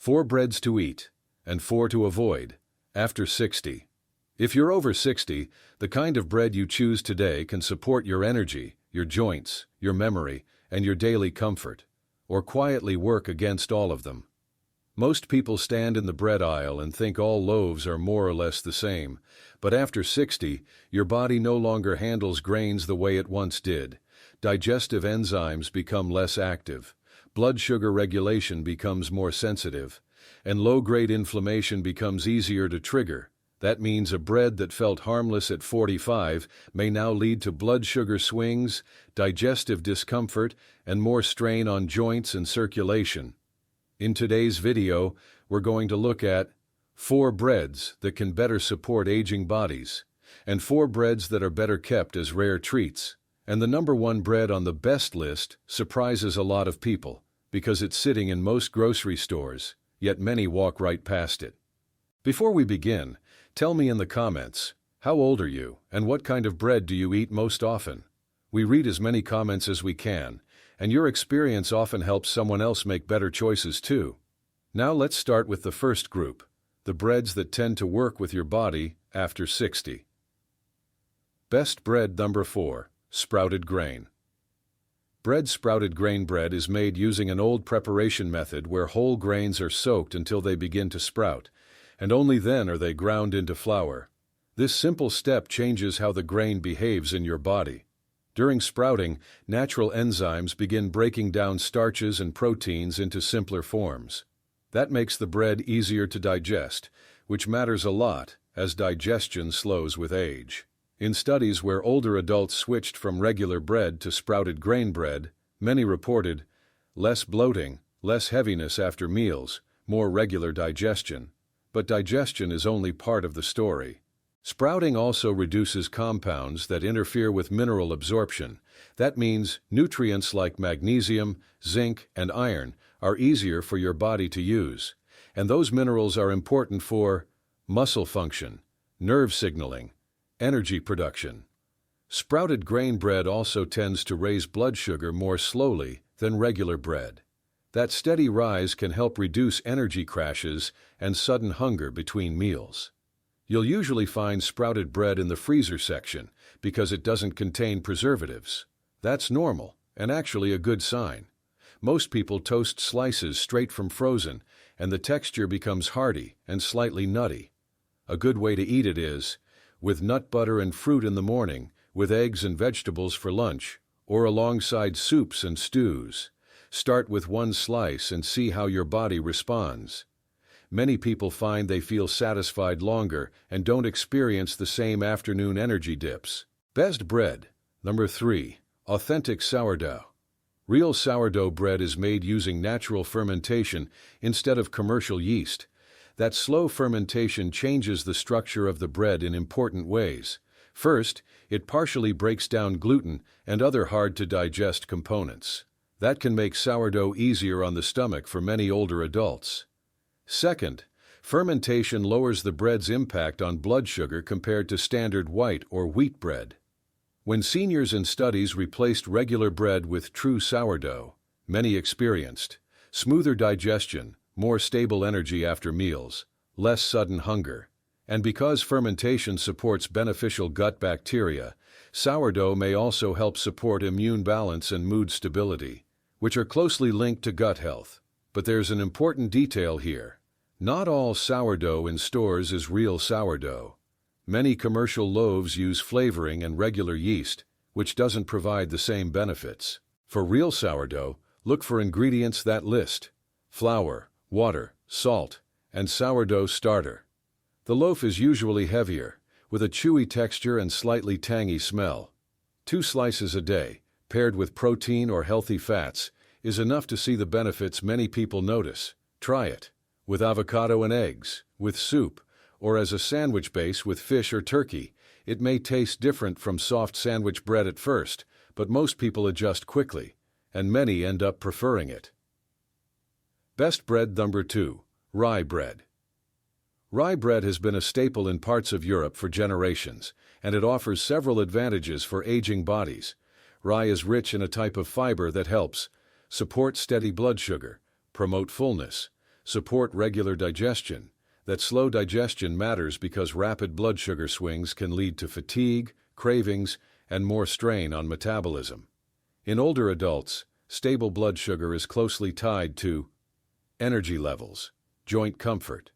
4 breads to eat, and 4 to avoid, after 60. If you're over 60, the kind of bread you choose today can support your energy, your joints, your memory, and your daily comfort, or quietly work against all of them. Most people stand in the bread aisle and think all loaves are more or less the same, but after 60, your body no longer handles grains the way it once did. Digestive enzymes become less active, blood sugar regulation becomes more sensitive, and low-grade inflammation becomes easier to trigger. That means a bread that felt harmless at 45 may now lead to blood sugar swings, digestive discomfort, and more strain on joints and circulation. In today's video, we're going to look at 4 breads that can better support aging bodies, and 4 breads that are better kept as rare treats. And the number 1 bread on the best list surprises a lot of people, because it's sitting in most grocery stores, yet many walk right past it. Before we begin, tell me in the comments, how old are you, and what kind of bread do you eat most often? We read as many comments as we can, and your experience often helps someone else make better choices too. Now let's start with the first group, the breads that tend to work with your body after 60. Best bread number 4, sprouted grain. Sprouted grain bread is made using an old preparation method where whole grains are soaked until they begin to sprout, and only then are they ground into flour. This simple step changes how the grain behaves in your body. During sprouting, natural enzymes begin breaking down starches and proteins into simpler forms. That makes the bread easier to digest, which matters a lot as digestion slows with age. In studies where older adults switched from regular bread to sprouted grain bread, many reported less bloating, less heaviness after meals, more regular digestion. But digestion is only part of the story. Sprouting also reduces compounds that interfere with mineral absorption. That means nutrients like magnesium, zinc, and iron are easier for your body to use. And those minerals are important for muscle function, nerve signaling, energy production. Sprouted grain bread also tends to raise blood sugar more slowly than regular bread. That steady rise can help reduce energy crashes and sudden hunger between meals. You'll usually find sprouted bread in the freezer section because it doesn't contain preservatives. That's normal and actually a good sign. Most people toast slices straight from frozen, and the texture becomes hearty and slightly nutty. A good way to eat it is with nut butter and fruit in the morning, with eggs and vegetables for lunch, or alongside soups and stews. Start with 1 slice and see how your body responds. Many people find they feel satisfied longer and don't experience the same afternoon energy dips. Best bread number 3, authentic sourdough. Real sourdough bread is made using natural fermentation instead of commercial yeast. That slow fermentation changes the structure of the bread in important ways. First, it partially breaks down gluten and other hard-to-digest components. That can make sourdough easier on the stomach for many older adults. Second, fermentation lowers the bread's impact on blood sugar compared to standard white or wheat bread. When seniors in studies replaced regular bread with true sourdough, many experienced smoother digestion, more stable energy after meals, less sudden hunger. And because fermentation supports beneficial gut bacteria, sourdough may also help support immune balance and mood stability, which are closely linked to gut health. But there's an important detail here. Not all sourdough in stores is real sourdough. Many commercial loaves use flavoring and regular yeast, which doesn't provide the same benefits. For real sourdough, look for ingredients that list: flour, water, salt, and sourdough starter. The loaf is usually heavier, with a chewy texture and slightly tangy smell. 2 slices a day, paired with protein or healthy fats, is enough to see the benefits many people notice. Try it with avocado and eggs, with soup, or as a sandwich base with fish or turkey. It may taste different from soft sandwich bread at first, but most people adjust quickly, and many end up preferring it. Best bread number 2, rye bread. Rye bread has been a staple in parts of Europe for generations, and it offers several advantages for aging bodies. Rye is rich in a type of fiber that helps support steady blood sugar, promote fullness, support regular digestion. That slow digestion matters because rapid blood sugar swings can lead to fatigue, cravings, and more strain on metabolism. In older adults, stable blood sugar is closely tied to energy levels, joint comfort,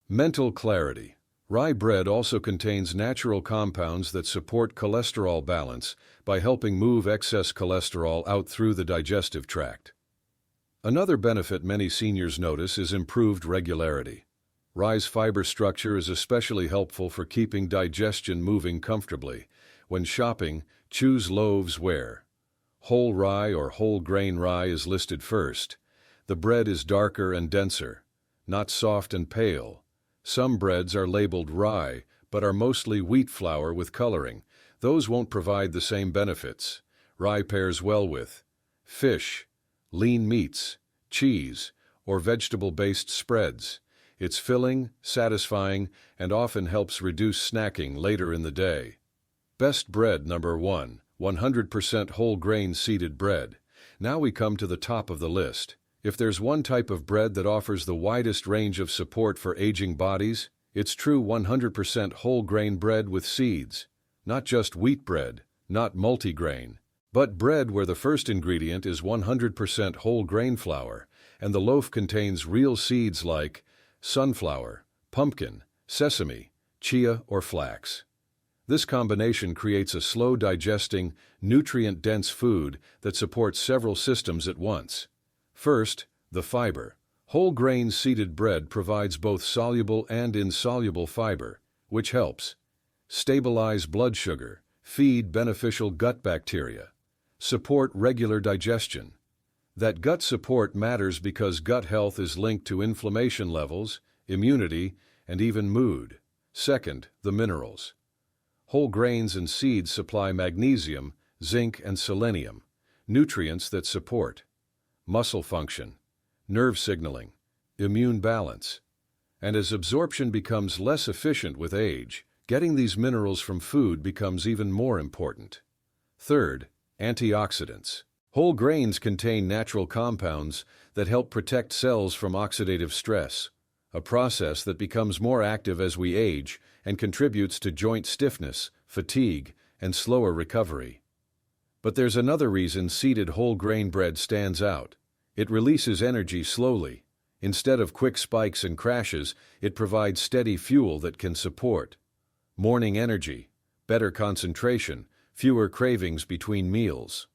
mental clarity. Rye bread also contains natural compounds that support cholesterol balance by helping move excess cholesterol out through the digestive tract. Another benefit many seniors notice is improved regularity. Rye's fiber structure is especially helpful for keeping digestion moving comfortably. When shopping, choose loaves where whole rye or whole grain rye is listed first. The bread is darker and denser, not soft and pale. Some breads are labeled rye, but are mostly wheat flour with coloring. Those won't provide the same benefits. Rye pairs well with fish, lean meats, cheese, or vegetable-based spreads. It's filling, satisfying, and often helps reduce snacking later in the day. Best bread number 1, 100% whole grain seeded bread. Now we come to the top of the list. If there's one type of bread that offers the widest range of support for aging bodies, it's true 100% whole grain bread with seeds. Not just wheat bread, not multigrain, but bread where the first ingredient is 100% whole grain flour, and the loaf contains real seeds like sunflower, pumpkin, sesame, chia, or flax. This combination creates a slow-digesting, nutrient-dense food that supports several systems at once. First, the fiber. Whole grain seeded bread provides both soluble and insoluble fiber, which helps stabilize blood sugar, feed beneficial gut bacteria, support regular digestion. That gut support matters because gut health is linked to inflammation levels, immunity, and even mood. Second, the minerals. Whole grains and seeds supply magnesium, zinc, and selenium, nutrients that support muscle function, nerve signaling, immune balance. And as absorption becomes less efficient with age, getting these minerals from food becomes even more important. Third, antioxidants. Whole grains contain natural compounds that help protect cells from oxidative stress, a process that becomes more active as we age and contributes to joint stiffness, fatigue, and slower recovery. But there's another reason seeded whole grain bread stands out. It releases energy slowly. Instead of quick spikes and crashes, it provides steady fuel that can support morning energy, better concentration, fewer cravings between meals.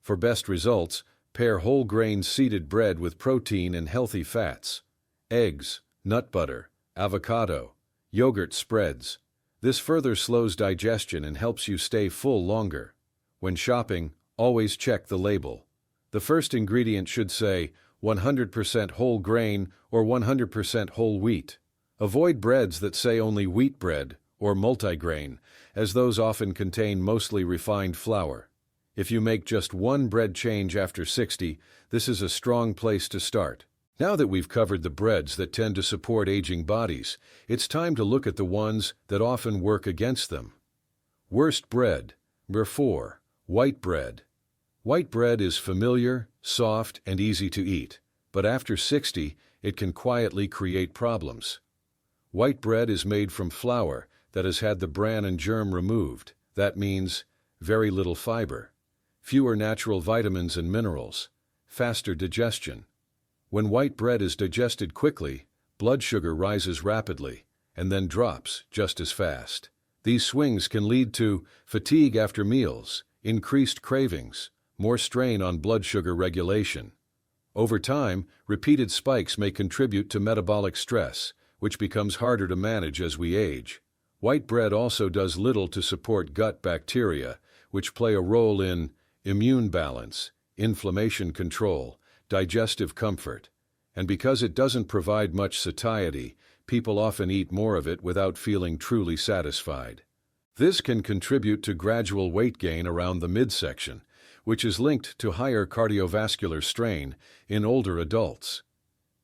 For best results, pair whole grain seeded bread with protein and healthy fats. Eggs, nut butter, avocado, yogurt spreads. This further slows digestion and helps you stay full longer. When shopping, always check the label. The first ingredient should say 100% whole grain or 100% whole wheat. Avoid breads that say only wheat bread or multigrain, as those often contain mostly refined flour. If you make just one bread change after 60, this is a strong place to start. Now that we've covered the breads that tend to support aging bodies, it's time to look at the ones that often work against them. Worst bread. Number 4. White bread. White bread is familiar, soft, and easy to eat, but after 60, it can quietly create problems. White bread is made from flour that has had the bran and germ removed. That means very little fiber, fewer natural vitamins and minerals, faster digestion. When white bread is digested quickly, blood sugar rises rapidly and then drops just as fast. These swings can lead to fatigue after meals, increased cravings, more strain on blood sugar regulation. Over time, repeated spikes may contribute to metabolic stress, which becomes harder to manage as we age. White bread also does little to support gut bacteria, which play a role in immune balance, inflammation control, digestive comfort. And because it doesn't provide much satiety, people often eat more of it without feeling truly satisfied. This can contribute to gradual weight gain around the midsection, which is linked to higher cardiovascular strain in older adults.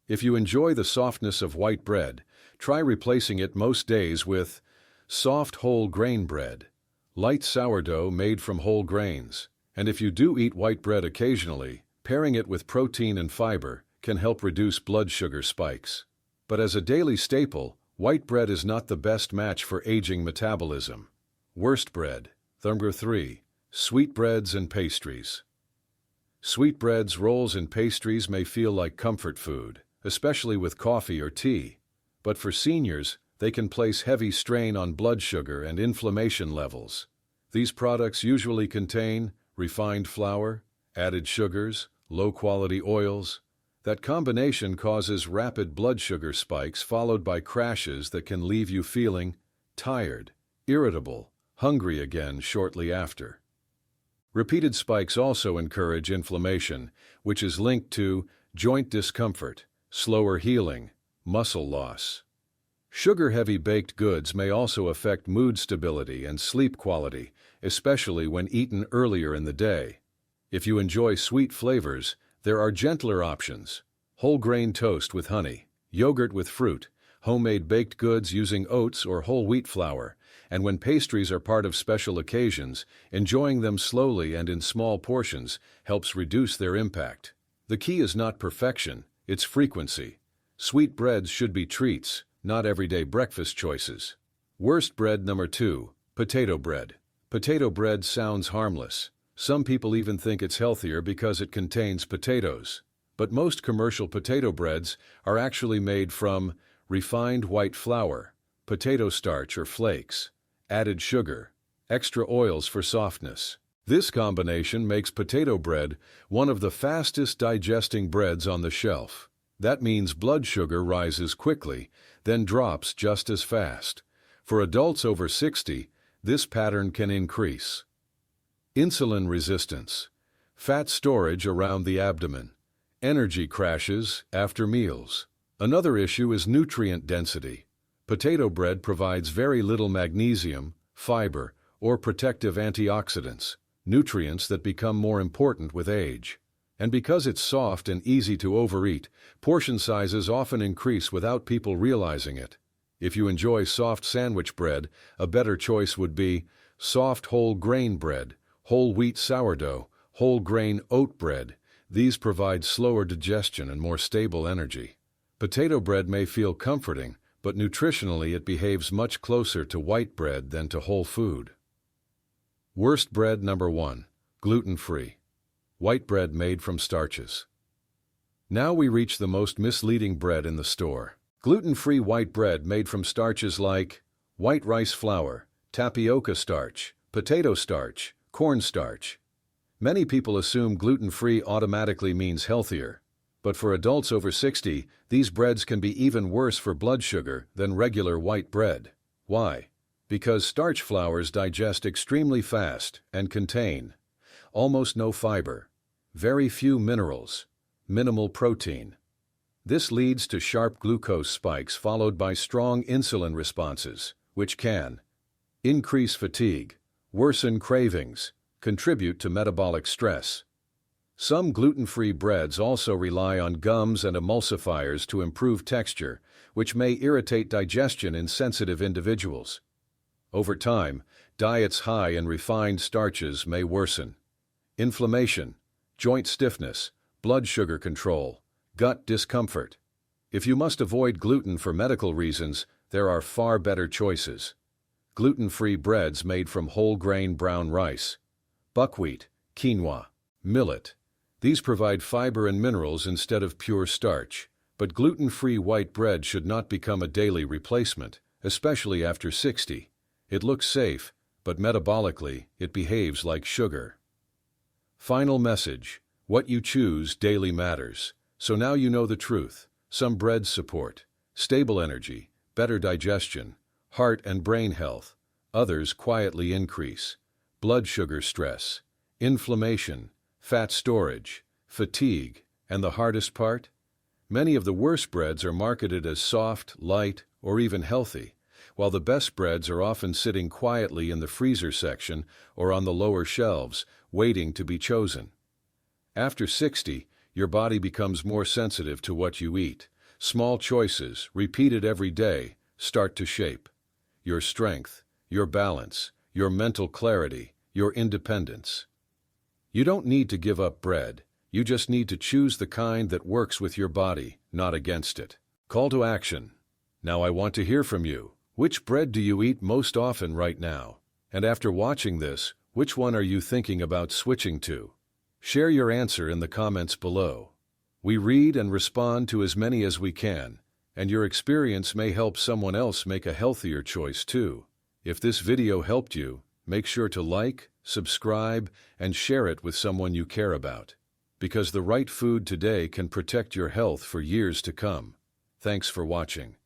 If you enjoy the softness of white bread, try replacing it most days with soft whole grain bread, light sourdough made from whole grains. And if you do eat white bread occasionally, pairing it with protein and fiber can help reduce blood sugar spikes. But as a daily staple, white bread is not the best match for aging metabolism. Worst bread. Number 3. Sweetbreads and pastries. Sweetbreads, rolls, and pastries may feel like comfort food, especially with coffee or tea. But for seniors, they can place heavy strain on blood sugar and inflammation levels. These products usually contain refined flour, added sugars, low-quality oils. That combination causes rapid blood sugar spikes followed by crashes that can leave you feeling tired, irritable, hungry again shortly after. Repeated spikes also encourage inflammation, which is linked to joint discomfort, slower healing, muscle loss. Sugar-heavy baked goods may also affect mood stability and sleep quality, especially when eaten earlier in the day. If you enjoy sweet flavors, there are gentler options: whole grain toast with honey, yogurt with fruit, homemade baked goods using oats or whole wheat flour, and when pastries are part of special occasions, enjoying them slowly and in small portions helps reduce their impact. The key is not perfection, it's frequency. Sweet breads should be treats, not everyday breakfast choices. Worst bread. Number 2. Potato bread. Potato bread sounds harmless. Some people even think it's healthier because it contains potatoes. But most commercial potato breads are actually made from refined white flour, potato starch or flakes, added sugar, extra oils for softness. This combination makes potato bread one of the fastest digesting breads on the shelf. That means blood sugar rises quickly, then drops just as fast. For adults over 60, this pattern can increase. Insulin resistance, fat storage around the abdomen, energy crashes after meals. Another issue is nutrient density. Potato bread provides very little magnesium, fiber, or protective antioxidants, nutrients that become more important with age. And because it's soft and easy to overeat, portion sizes often increase without people realizing it. If you enjoy soft sandwich bread, a better choice would be soft whole grain bread, whole wheat sourdough, whole grain oat bread. These provide slower digestion and more stable energy. Potato bread may feel comforting, but nutritionally it behaves much closer to white bread than to whole food. Worst bread. Number 1. Gluten-free. White bread made from starches. Now we reach the most misleading bread in the store. Gluten-free white bread made from starches like white rice flour, tapioca starch, potato starch, corn starch. Many people assume gluten-free automatically means healthier. But for adults over 60, these breads can be even worse for blood sugar than regular white bread. Why? Because starch flours digest extremely fast and contain almost no fiber, very few minerals, minimal protein. This leads to sharp glucose spikes followed by strong insulin responses, which can increase fatigue, worsen cravings, contribute to metabolic stress. Some gluten-free breads also rely on gums and emulsifiers to improve texture, which may irritate digestion in sensitive individuals. Over time, diets high in refined starches may worsen inflammation, joint stiffness, blood sugar control, gut discomfort. If you must avoid gluten for medical reasons, there are far better choices. Gluten-free breads made from whole grain brown rice, buckwheat, quinoa, millet. These provide fiber and minerals instead of pure starch. But gluten-free white bread should not become a daily replacement, especially after 60. It looks safe, but metabolically, it behaves like sugar. Final message: what you choose daily matters. So now you know the truth. Some breads support stable energy, better digestion, heart and brain health. Others quietly increase blood sugar stress, inflammation, fat storage, fatigue, and the hardest part? Many of the worst breads are marketed as soft, light, or even healthy, while the best breads are often sitting quietly in the freezer section or on the lower shelves, waiting to be chosen. After 60, your body becomes more sensitive to what you eat. Small choices, repeated every day, start to shape your strength, your balance, your mental clarity, your independence. You don't need to give up bread. You just need to choose the kind that works with your body, not against it. Call to action. Now I want to hear from you. Which bread do you eat most often right now? And after watching this, which one are you thinking about switching to? Share your answer in the comments below. We read and respond to as many as we can, and your experience may help someone else make a healthier choice too. If this video helped you, make sure to like, subscribe, and share it with someone you care about. Because the right food today can protect your health for years to come. Thanks for watching.